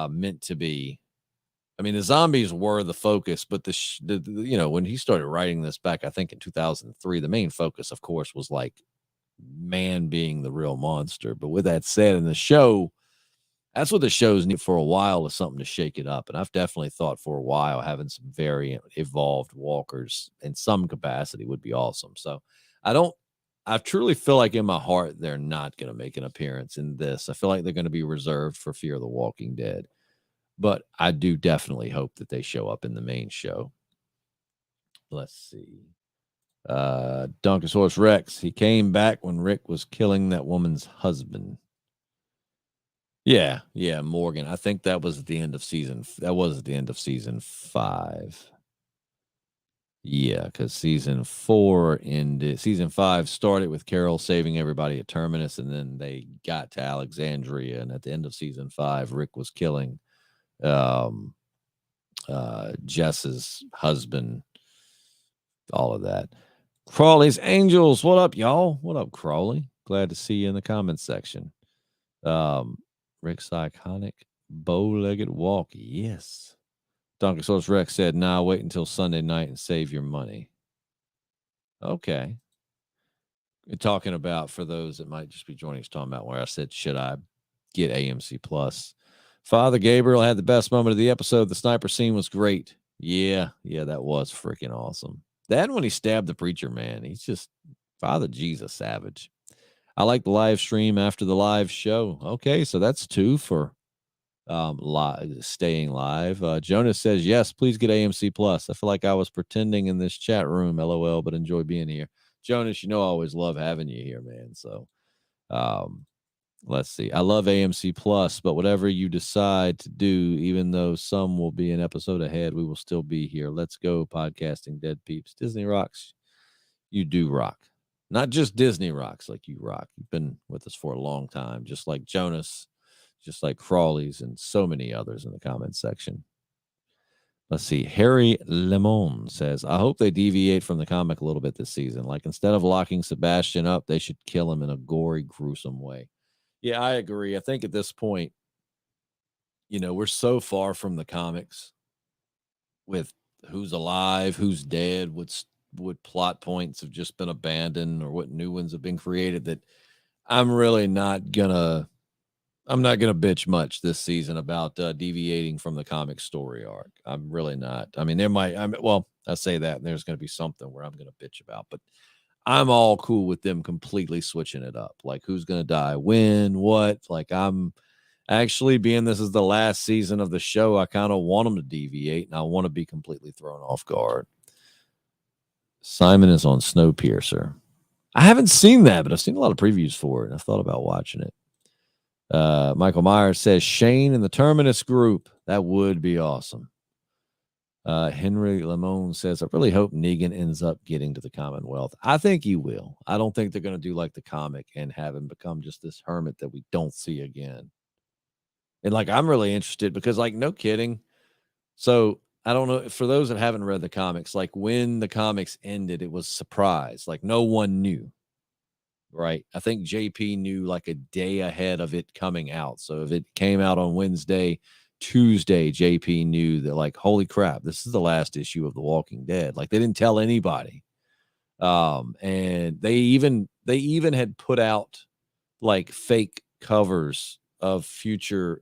meant to be. I mean, the zombies were the focus, but when he started writing this back, I think in 2003, the main focus, of course, was like man being the real monster. But with that said, in the show, that's what the show's need for a while, is something to shake it up. And I've definitely thought for a while having some variant evolved walkers in some capacity would be awesome. So I truly feel like in my heart, they're not going to make an appearance in this. I feel like they're going to be reserved for Fear of the Walking Dead. But I do definitely hope that they show up in the main show. Let's see. Dunkosaurus Rex. He came back when Rick was killing that woman's husband. Yeah, Morgan. I think that was at the end of season 5. Yeah, because season 4 ended. Season 5 started with Carol saving everybody at Terminus, and then they got to Alexandria. And at the end of season 5, Rick was killing Jess's husband, all of that. Crawley's Angels, what up, y'all? What up, Crawley? Glad to see you in the comments section. Rick's iconic bow-legged walk, yes. Donkosaurus Rex said, nah, wait until Sunday night and save your money. Okay. You're talking about, for those that might just be joining us, talking about where I said, should I get AMC Plus? Father Gabriel had the best moment of the episode. The sniper scene was great. Yeah, that was freaking awesome. That when he stabbed the preacher, man, he's just Father Jesus savage. I like the live stream after the live show. Okay, so that's 2 for staying live. Jonas says, yes, please get AMC Plus. I feel like I was pretending in this chat room, LOL, but enjoy being here. Jonas, I always love having you here, man. So let's see. I love AMC Plus, but whatever you decide to do, even though some will be an episode ahead, we will still be here. Let's go, podcasting dead peeps. Disney rocks. You do rock. Not just Disney rocks like you rock. You've been with us for a long time, just like Jonas, just like Crawley's, and so many others in the comments section. Let's see. Harry Lemon says, I hope they deviate from the comic a little bit this season. Like, instead of locking Sebastian up, they should kill him in a gory, gruesome way. Yeah, I agree. I think at this point, we're so far from the comics with who's alive, who's dead, what plot points have just been abandoned or what new ones have been created that I'm not gonna bitch much this season about deviating from the comic story arc. I'm really not. I mean, I say that and there's going to be something where I'm going to bitch about, but I'm all cool with them completely switching it up. Like, who's going to die, when, what? Like, I'm actually, being this is the last season of the show, I kind of want them to deviate and I want to be completely thrown off guard. Simon is on Snowpiercer. I haven't seen that, but I've seen a lot of previews for it and I thought about watching it. Michael Myers says Shane in the Terminus group. That would be awesome. Henry Lemon says, I really hope Negan ends up getting to the Commonwealth. I think he will. I don't think they're going to do like the comic and have him become just this hermit that we don't see again. And like, I'm really interested because, like, no kidding. So I don't know, for those that haven't read the comics, like when the comics ended, it was surprise. Like, no one knew. Right. I think JP knew like a day ahead of it coming out. So if it came out on Wednesday, Tuesday, JP knew that, like, holy crap, this is the last issue of The Walking Dead. Like, they didn't tell anybody. And they even had put out like fake covers of future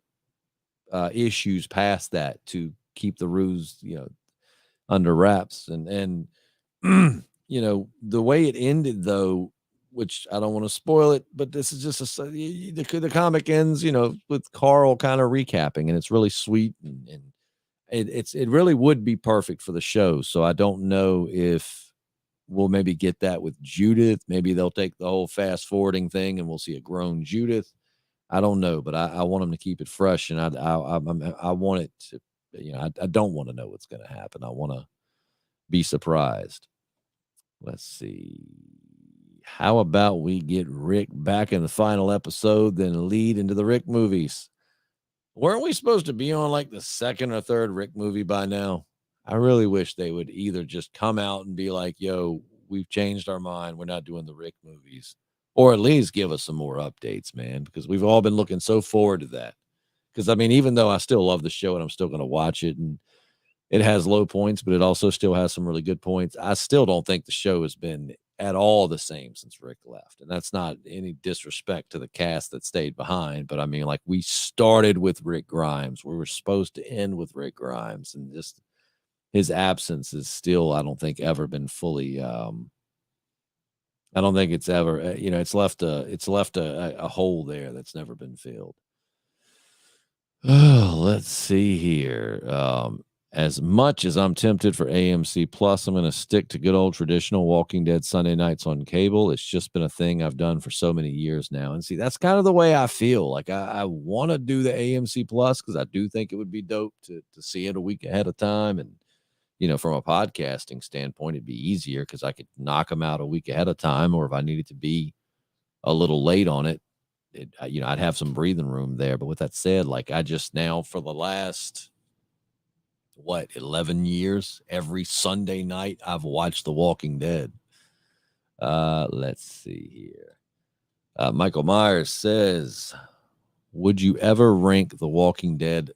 issues past that to keep the ruse, under wraps. And the way it ended, though, which I don't want to spoil it, but this is just the comic ends, with Carl kind of recapping, and it's really sweet, and it really would be perfect for the show. So I don't know if we'll maybe get that with Judith. Maybe they'll take the whole fast forwarding thing, and we'll see a grown Judith. I don't know, but I want them to keep it fresh, and I want it to, I don't want to know what's going to happen. I want to be surprised. Let's see. How about we get Rick back in the final episode, then lead into the Rick movies? Weren't we supposed to be on like the second or third Rick movie by now? I really wish they would either just come out and be like, yo, we've changed our mind, we're not doing the Rick movies, or at least give us some more updates, man, because we've all been looking so forward to that. Because, I mean, even though I still love the show and I'm still going to watch it, and it has low points, but it also still has some really good points, I still don't think the show has been at all the same since Rick left. And that's not any disrespect to the cast that stayed behind, but I mean, like, we started with Rick Grimes. We were supposed to end with Rick Grimes, and just his absence is still, I don't think, ever been fully, I don't think it's ever, it's left a hole there that's never been filled. Oh, let's see here. As much as I'm tempted for AMC Plus, I'm going to stick to good old traditional Walking Dead Sunday nights on cable. It's just been a thing I've done for so many years now. And see, that's kind of the way I feel. Like, I want to do the AMC Plus because I do think it would be dope to see it a week ahead of time. And, from a podcasting standpoint, it'd be easier because I could knock them out a week ahead of time. Or if I needed to be a little late on it, I'd have some breathing room there. But with that said, like, I just now, for the last 11 years, every Sunday night I've watched The Walking Dead. Let's see here. Michael Myers says, would you ever rank The Walking Dead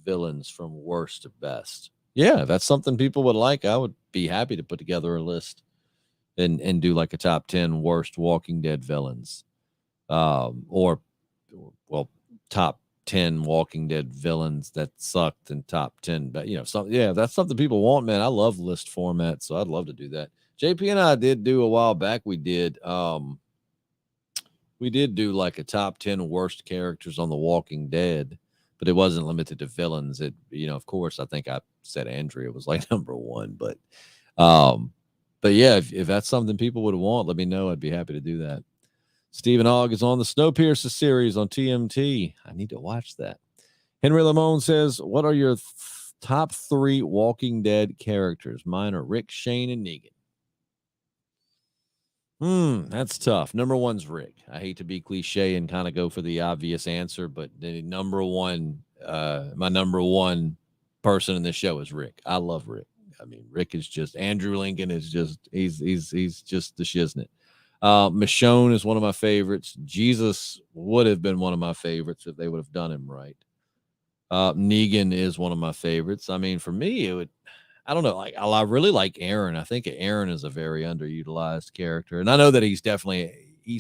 villains from worst to best? Yeah, if that's something people would like, I would be happy to put together a list and do like a top 10 worst Walking Dead villains. Or top 10 Walking Dead villains that sucked and top 10. But, that's something people want, man. I love list format, so I'd love to do that. JP and I did do a while back. We did do like a top 10 worst characters on The Walking Dead, but it wasn't limited to villains. It, of course, I think I said Andrea was like number one, but yeah, if that's something people would want, let me know. I'd be happy to do that. Stephen Ogg is on the Snowpiercer series on TMT. I need to watch that. Henry Lamone says, what are your top 3 Walking Dead characters? Mine are Rick, Shane, and Negan. That's tough. Number 1's Rick. I hate to be cliche and kind of go for the obvious answer, but the number one, my number one person in this show is Rick. I love Rick. I mean, Rick is just, Andrew Lincoln is just, he's just the shiznit. Michonne is one of my favorites. Jesus would have been one of my favorites if they would have done him right. Negan is one of my favorites. I mean, for me, it would, I don't know. Like, I really like Aaron. I think Aaron is a very underutilized character. And I know that he's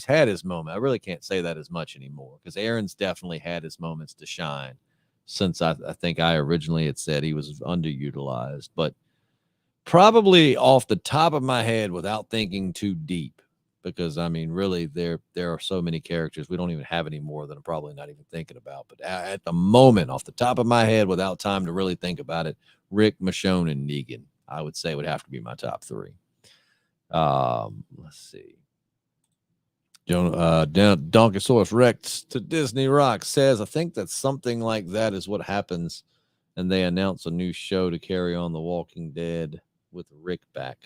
had his moment. I really can't say that as much anymore because Aaron's definitely had his moments to shine since I think I originally had said he was underutilized. But probably off the top of my head without thinking too deep, because I mean, really, there are so many characters we don't even have any more that I'm probably not even thinking about. But at the moment, off the top of my head, without time to really think about it, Rick, Michonne, and Negan, I would say would have to be my top 3. Let's see. Donkosaurus Rex to Disney Rock says, I think that something like that is what happens, and they announce a new show to carry on The Walking Dead with Rick back.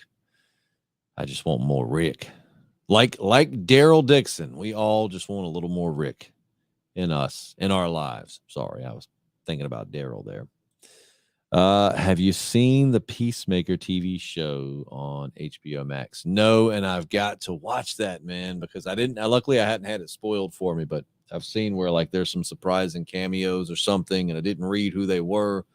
I just want more Rick. Like Daryl Dixon, we all just want a little more Rick in us, in our lives. Sorry, I was thinking about Daryl there. Have you seen the Peacemaker TV show on HBO Max? No, and I've got to watch that, man, because luckily I hadn't had it spoiled for me, but I've seen where like there's some surprising cameos or something, and I didn't read who they were.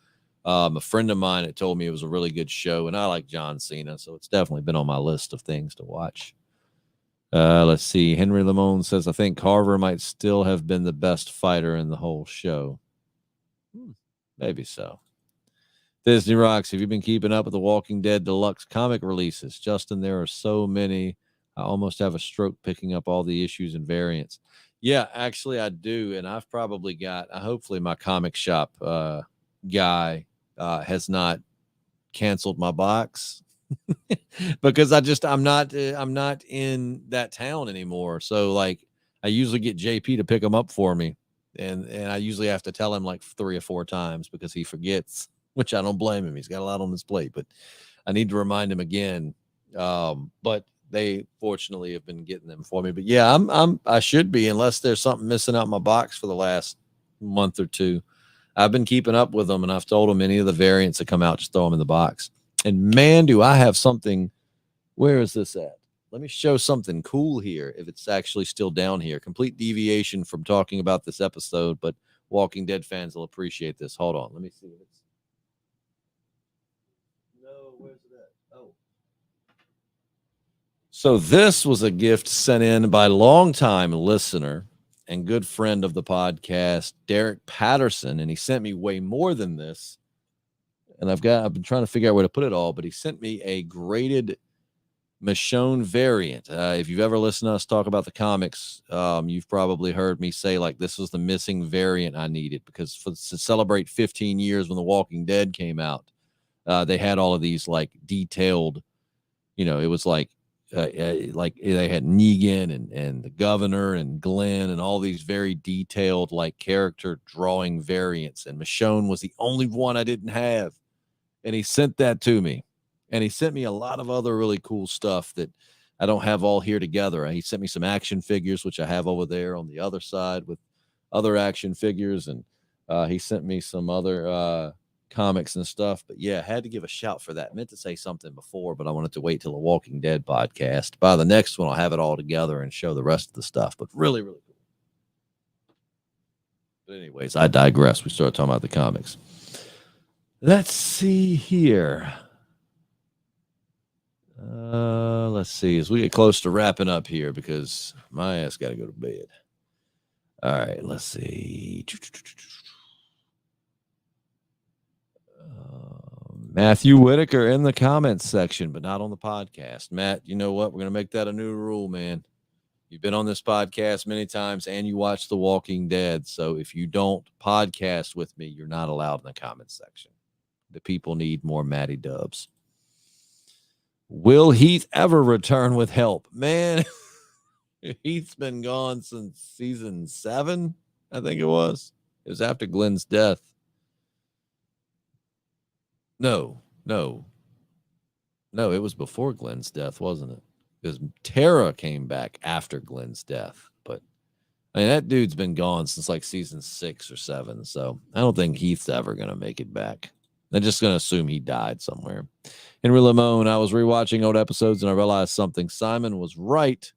A friend of mine had told me it was a really good show, and I like John Cena, so it's definitely been on my list of things to watch. Let's see. Henry Lamone says, I think Carver might still have been the best fighter in the whole show. Maybe so. Disney Rocks, have you been keeping up with the Walking Dead Deluxe comic releases? Justin, there are so many. I almost have a stroke picking up all the issues and variants. Yeah, actually I do. And I've probably got, hopefully my comic shop guy has not canceled my box. Because I'm not in that town anymore. So like I usually get JP to pick them up for me, and I usually have to tell him like 3 or 4 times because he forgets, which I don't blame him. He's got a lot on his plate, but I need to remind him again. But they fortunately have been getting them for me. But yeah, I should be, unless there's something missing out my box for the last month or 2. I've been keeping up with them, and I've told them any of the variants that come out, just throw them in the box. And man, do I have something. Where is this at? Let me show something cool here, if it's actually still down here. Complete deviation from talking about this episode, but Walking Dead fans will appreciate this. Hold on. Let me see if it's. No, where's it at? Oh. So this was a gift sent in by longtime listener and good friend of the podcast, Derek Patterson, and he sent me way more than this. And I've been trying to figure out where to put it all, but he sent me a graded Michonne variant. If you've ever listened to us talk about the comics, you've probably heard me say like this was the missing variant I needed, because to celebrate 15 years when The Walking Dead came out, they had all of these like detailed, it was like they had Negan and the governor and Glenn and all these very detailed like character drawing variants, and Michonne was the only one I didn't have. And he sent that to me, and he sent me a lot of other really cool stuff that I don't have all here together. He sent me some action figures, which I have over there on the other side with other action figures. And he sent me some other comics and stuff. But yeah, I had to give a shout for that. I meant to say something before, but I wanted to wait till the Walking Dead podcast. By the next one, I'll have it all together and show the rest of the stuff. But really, really cool. But anyways, I digress. We started talking about the comics. Let's see here. Let's see as we get close to wrapping up here, because my ass got to go to bed. All right, let's see. Matthew Whitaker in the comments section, but not on the podcast. Matt, you know what? We're going to make that a new rule, man. You've been on this podcast many times and you watch The Walking Dead. So if you don't podcast with me, you're not allowed in the comments section. The people need more Matty Dubs. Will Heath ever return with help? Man, Heath's been gone since season 7, I think it was. It was after Glenn's death. No, it was before Glenn's death, wasn't it? Because Tara came back after Glenn's death. But I mean, that dude's been gone since like season 6 or 7. So I don't think Heath's ever going to make it back. I'm just going to assume he died somewhere. Henry Lamone, I was rewatching old episodes and I realized something. Simon was right.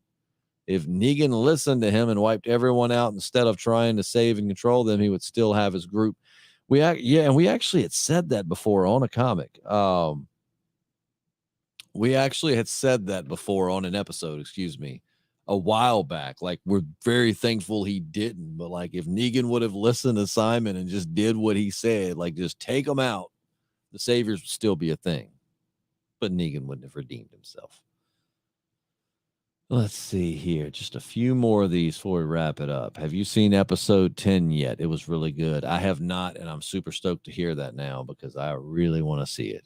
If Negan listened to him and wiped everyone out instead of trying to save and control them, he would still have his group. And we actually had said that before on a comic. We actually had said that before on an episode, a while back. Like, we're very thankful he didn't. But, like, if Negan would have listened to Simon and just did what he said, like, just take him out, the Saviors would still be a thing. But Negan wouldn't have redeemed himself. Let's see here. Just a few more of these before we wrap it up. Have you seen episode 10 yet? It was really good. I have not, and I'm super stoked to hear that now because I really want to see it.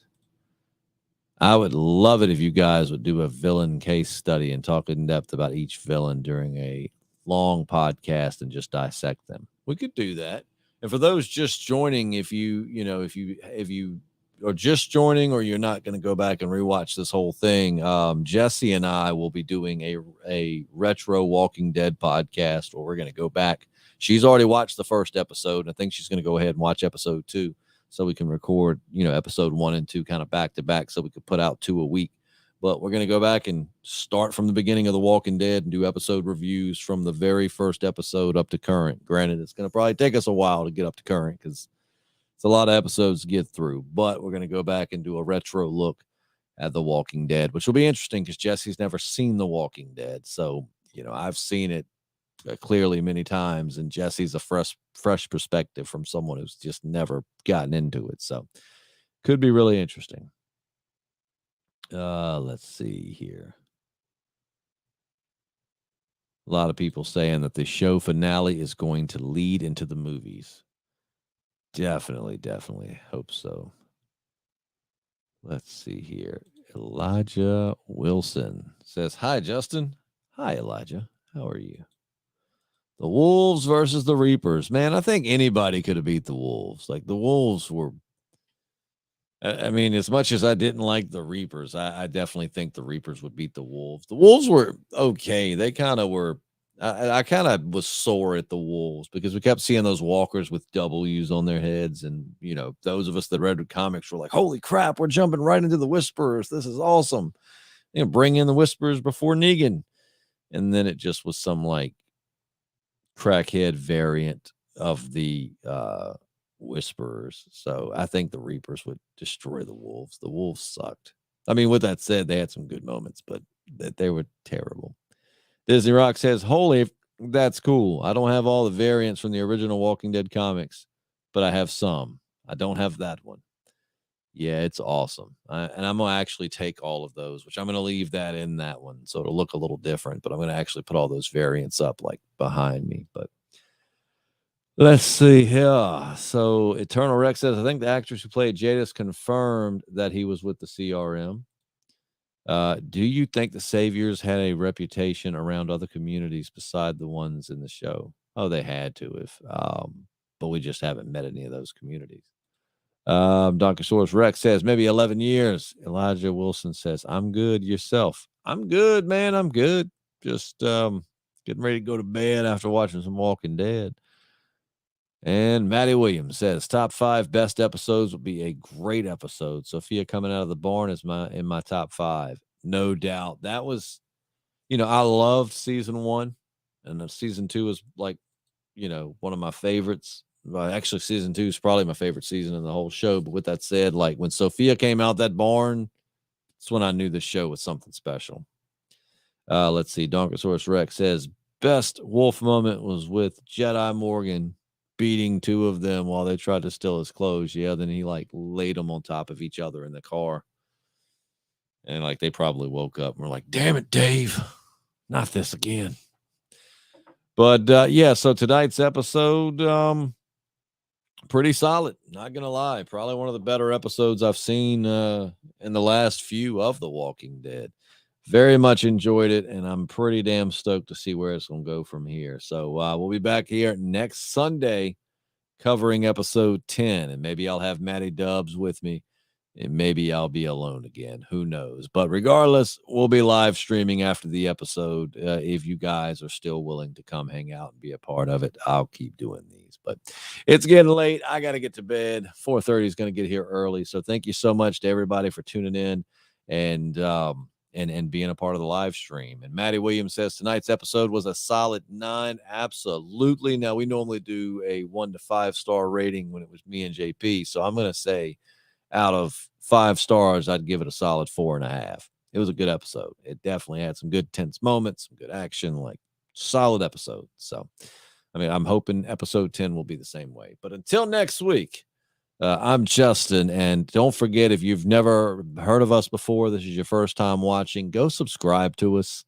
I would love it if you guys would do a villain case study and talk in depth about each villain during a long podcast and just dissect them. We could do that. And for those just joining, if you are just joining or you're not going to go back and rewatch this whole thing, Jesse and I will be doing a retro Walking Dead podcast where we're going to go back. She's already watched the first episode, and I think she's going to go ahead and watch episode 2 so we can record, episode 1 and 2 kind of back to back so we could put out 2 a week. But we're going to go back and start from the beginning of The Walking Dead and do episode reviews from the very first episode up to current. Granted, it's going to probably take us a while to get up to current because it's a lot of episodes to get through. But we're going to go back and do a retro look at The Walking Dead, which will be interesting because Jesse's never seen The Walking Dead. So, I've seen it clearly many times, and Jesse's a fresh perspective from someone who's just never gotten into it. So could be really interesting. Let's see here. A lot of people saying that the show finale is going to lead into the movies. Definitely hope so. Let's see here. Elijah Wilson says, "Hi, Justin." Hi, Elijah. How are you? The Wolves versus the Reapers. Man, I think anybody could have beat the Wolves. Like, the Wolves were, I mean, as much as I didn't like the Reapers, I definitely think the Reapers would beat the Wolves. The Wolves were okay. They kind of were, I kind of was sore at the Wolves because we kept seeing those walkers with W's on their heads. And, those of us that read the comics were like, holy crap, we're jumping right into the Whisperers. This is awesome. Bring in the Whisperers before Negan. And then it just was some like crackhead variant of the Whisperers. So I think the Reapers would destroy the Wolves. The Wolves sucked. I mean, with that said, they had some good moments, but they were terrible. Disney Rock says, holy, that's cool. I don't have all the variants from the original Walking Dead comics, but I have some. I don't have that one. Yeah, it's awesome. And I'm going to actually take all of those, which I'm going to leave that in that one. So it'll look a little different, but I'm going to actually put all those variants up like behind me. But let's see here. So Eternal Rex says, I think the actress who played Jadis confirmed that he was with the CRM. Do you think the Saviors had a reputation around other communities beside the ones in the show? Oh, they had to but we just haven't met any of those communities. Donkosaurus Rex says, maybe 11 years. Elijah Wilson says, I'm good. Yourself? I'm good, man. I'm good. Just getting ready to go to bed after watching some Walking Dead. And Matty Williams says, top 5 best episodes will be a great episode. Sophia coming out of the barn is in my top 5. No doubt. That was, I loved season 1. And season 2 was like, one of my favorites. Well, actually, season 2 is probably my favorite season in the whole show. But with that said, like when Sophia came out that barn, that's when I knew the show was something special. Let's see. Donkosaurus Rex says, best wolf moment was with Jedi Morgan beating two of them while they tried to steal his clothes. Yeah, then he like laid them on top of each other in the car. And like they probably woke up and were like, damn it, Dave, not this again. But yeah, so tonight's episode, pretty solid. Not gonna lie, probably one of the better episodes I've seen in the last few of The Walking Dead. Very much enjoyed it, and I'm pretty damn stoked to see where it's gonna go from here. So we'll be back here next Sunday covering episode 10, and maybe I'll have Matty Dubs with me. And maybe I'll be alone again. Who knows? But regardless, we'll be live streaming after the episode. If you guys are still willing to come hang out and be a part of it, I'll keep doing these. But it's getting late. I got to get to bed. 4:30 is going to get here early. So thank you so much to everybody for tuning in and being a part of the live stream. And Matty Williams says tonight's episode was a solid 9. Absolutely. Now we normally do a 1 to 5 star rating when it was me and JP. So I'm going to say, out of 5 stars, I'd give it a solid 4.5. It was a good episode. It definitely had some good tense moments, some good action, like solid episode. So, I mean, I'm hoping episode 10 will be the same way. But until next week, I'm Justin. And don't forget, if you've never heard of us before, this is your first time watching, go subscribe to us.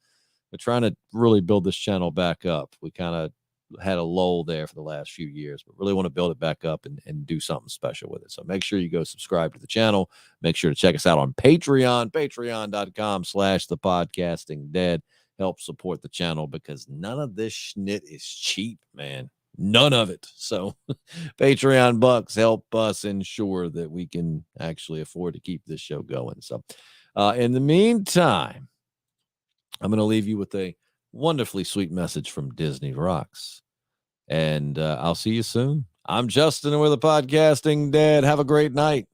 We're trying to really build this channel back up. We kind of had a lull there for the last few years, but really want to build it back up and do something special with it. So make sure you go subscribe to the channel. Make sure to check us out on Patreon, patreon.com/thepodcastingdead. Help support the channel because none of this schnit is cheap, man. None of it. So Patreon bucks help us ensure that we can actually afford to keep this show going. So in the meantime, I'm going to leave you with a wonderfully sweet message from Disney Rocks. And I'll see you soon. I'm Justin, and we're the Podcasting Dead. Have a great night.